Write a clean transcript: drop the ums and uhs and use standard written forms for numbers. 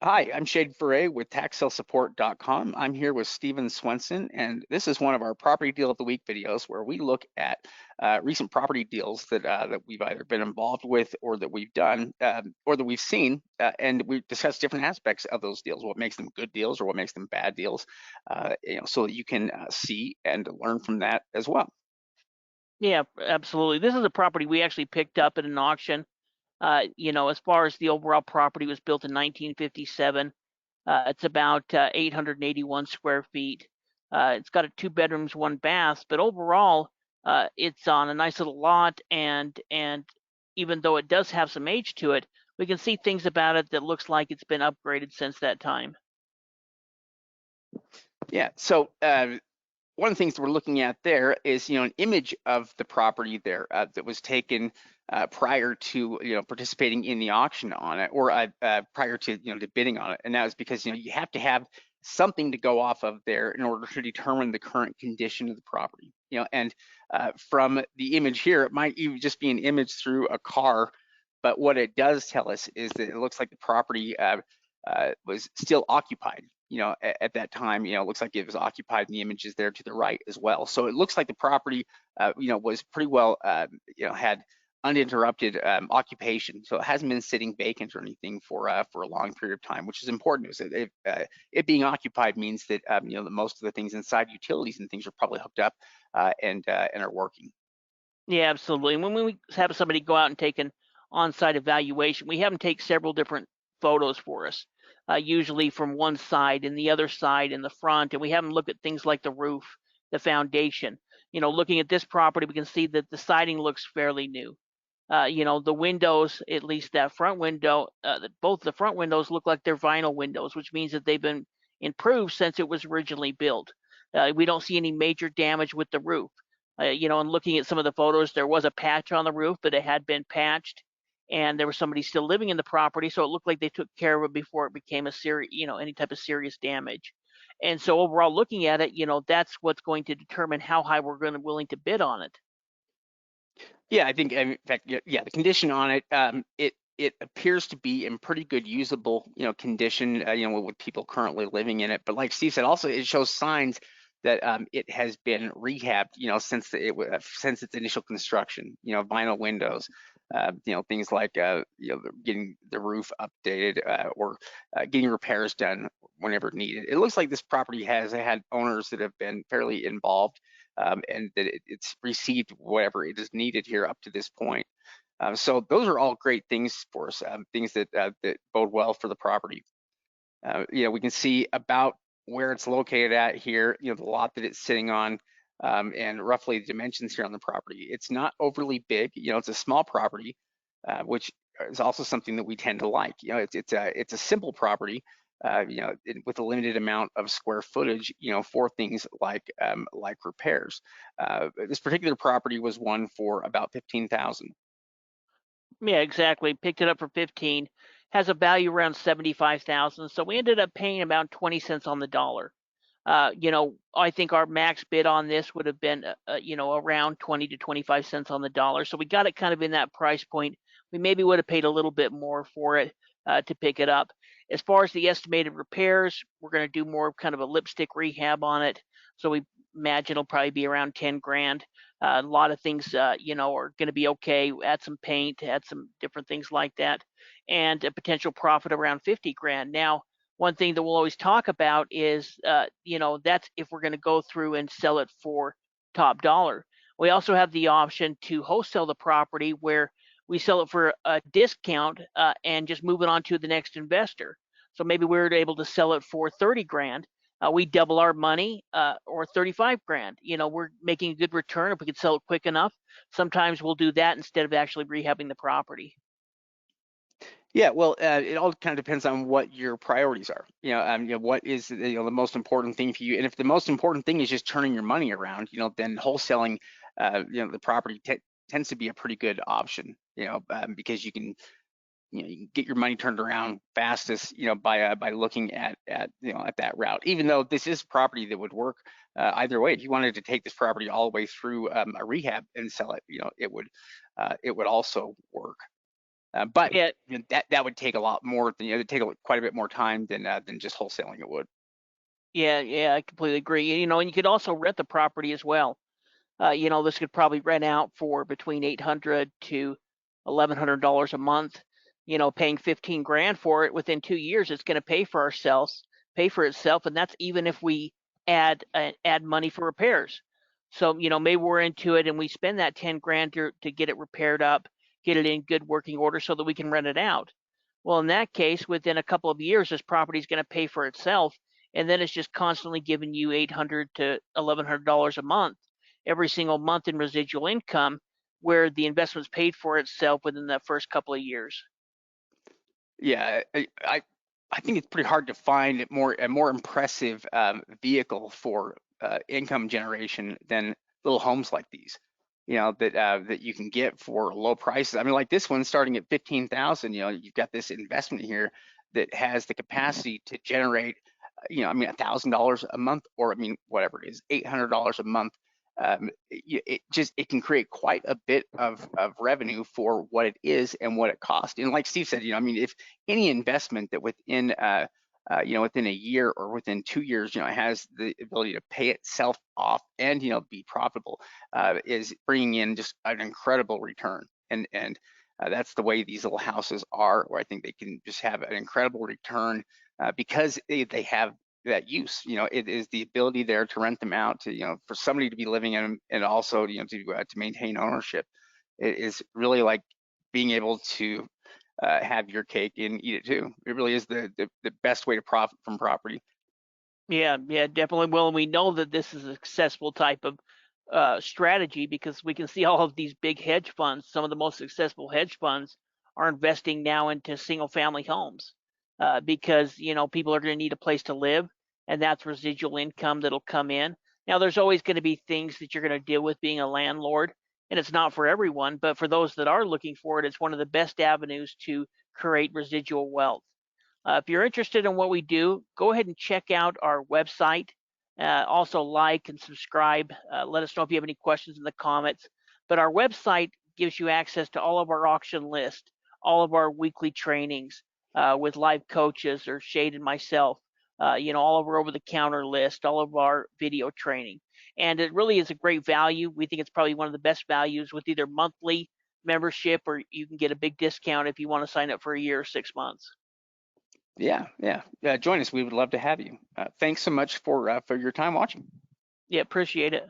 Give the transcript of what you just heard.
Hi, I'm Shade Ferre with TaxSaleSupport.com. I'm here with Steven Swenson, and this is one of our Property Deal of the Week videos where we look at recent property deals that we've either been involved with or that we've done or that we've seen, and we discuss different aspects of those deals, what makes them good deals or what makes them bad deals, so that you can see and learn from that as well. Yeah, absolutely. This is a property we actually picked up at an auction. As far as the overall property was built in 1957. It's about 881 square feet. It's got a 2 bedrooms, 1 bath, but overall, it's on a nice little lot. And even though it does have some age to it, we can see things about it that looks like it's been upgraded since that time. Yeah, so one of the things that we're looking at there is, an image of the property there that was taken prior to, participating in the auction on it, or prior to, to bidding on it. And that was because, you have to have something to go off of there in order to determine the current condition of the property. And from the image here, it might even just be an image through a car, but what it does tell us is that it looks like the property was still occupied. At that time, it looks like it was occupied, and the image is there to the right as well. So it looks like the property, was pretty well, had uninterrupted occupation. So it hasn't been sitting vacant or anything for a long period of time, which is important. Is that it being occupied means that, that most of the things inside, utilities and things, are probably hooked up and are working. Yeah, absolutely. And when we have somebody go out and take an on-site evaluation, we have them take several different photos for us, usually from one side and the other side and the front, and we have them look at things like the roof, the foundation. Looking at this property, we can see that the siding looks fairly new. The windows, at least that front window, both the front windows look like they're vinyl windows, which means that they've been improved since it was originally built. We don't see any major damage with the roof. And looking at some of the photos, there was a patch on the roof, but it had been patched, and there was somebody still living in the property, so it looked like they took care of it before it became any type of serious damage. And so overall, looking at it, that's what's going to determine how high we're going to willing to bid on it. Yeah, I think, in fact, yeah, the condition on it, it appears to be in pretty good usable, condition, with people currently living in it. But like Steve said, also it shows signs that it has been rehabbed, since its initial construction. Vinyl windows, things like getting the roof updated, or getting repairs done whenever needed. It looks like this property has had owners that have been fairly involved, and that it's received whatever it is needed here up to this point. So those are all great things for us, things that bode well for the property. We can see about where it's located at here, the lot that it's sitting on, and roughly the dimensions here on the property. It's not overly big, it's a small property, which is also something that we tend to like. It's a simple property, with a limited amount of square footage, for things like repairs. This particular property was one for about 15,000. Yeah, exactly. Picked it up for 15. Has a value around 75,000. So we ended up paying about 20 cents on the dollar. I think our max bid on this would have been, around 20 to 25 cents on the dollar. So we got it kind of in that price point. We maybe would have paid a little bit more for it to pick it up. As far as the estimated repairs, we're going to do more kind of a lipstick rehab on it. So we imagine it'll probably be around 10 grand. A lot of things, are going to be okay. Add some paint, add some different things like that, and a potential profit around 50 grand. Now, one thing that we'll always talk about is, that's if we're going to go through and sell it for top dollar. We also have the option to wholesale the property where we sell it for a discount and just move it on to the next investor. So maybe we're able to sell it for 30 grand. We double our money, or 35 grand. We're making a good return if we could sell it quick enough. Sometimes we'll do that instead of actually rehabbing the property. Yeah, well, it all kind of depends on what your priorities are. What is the most important thing for you, and if the most important thing is just turning your money around, then wholesaling, the property tends to be a pretty good option. Because you can get your money turned around fastest, by looking at that route. Even though this is property that would work either way. If you wanted to take this property all the way through a rehab and sell it, it would also work. But Yeah, that would take a lot more, it'd take quite a bit more time than just wholesaling it would. yeah, I completely agree. And you could also rent the property as well. This could probably rent out for between $800 to $1,100 a month. Paying 15 grand for it within 2 years, it's going to pay for itself, and that's even if we add money for repairs. So maybe we're into it and we spend that 10 grand to get it repaired up, get it in good working order so that we can rent it out. Well, in that case, within a couple of years, this property is going to pay for itself, and then it's just constantly giving you $800 to $1,100 a month every single month in residual income, where the investment's paid for itself within that first couple of years. Yeah, I think it's pretty hard to find a more impressive vehicle for income generation than little homes like these. That you can get for low prices. I mean, like this one starting at 15,000. You've got this investment here that has the capacity to generate, I mean, $1,000 a month, or I mean, whatever it is, $800 a month. It can create quite a bit of revenue for what it is and what it costs. And like Steve said, I mean, if any investment that within a year or within 2 years, has the ability to pay itself off and be profitable, is bringing in just an incredible return. And that's the way these little houses are, where I think they can just have an incredible return because they have that use. It is the ability there to rent them out to, for somebody to be living in them, and also, to maintain ownership. It is really like being able to have your cake and eat it too. It really is the best way to profit from property. Yeah, definitely. Well, and we know that this is a successful type of strategy because we can see all of these big hedge funds. Some of the most successful hedge funds are investing now into single family homes because people are going to need a place to live, and that's residual income that'll come in. Now, there's always going to be things that you're going to deal with being a landlord, and it's not for everyone, but for those that are looking for it, it's one of the best avenues to create residual wealth. If you're interested in what we do, go ahead and check out our website. Also, like and subscribe. Let us know if you have any questions in the comments. But our website gives you access to all of our auction list, all of our weekly trainings with live coaches or Shade and myself. All of our over-the-counter list, all of our video training. And it really is a great value. We think it's probably one of the best values with either monthly membership, or you can get a big discount if you want to sign up for a year or 6 months. Yeah. Join us. We would love to have you. Thanks so much for your time watching. Yeah, appreciate it.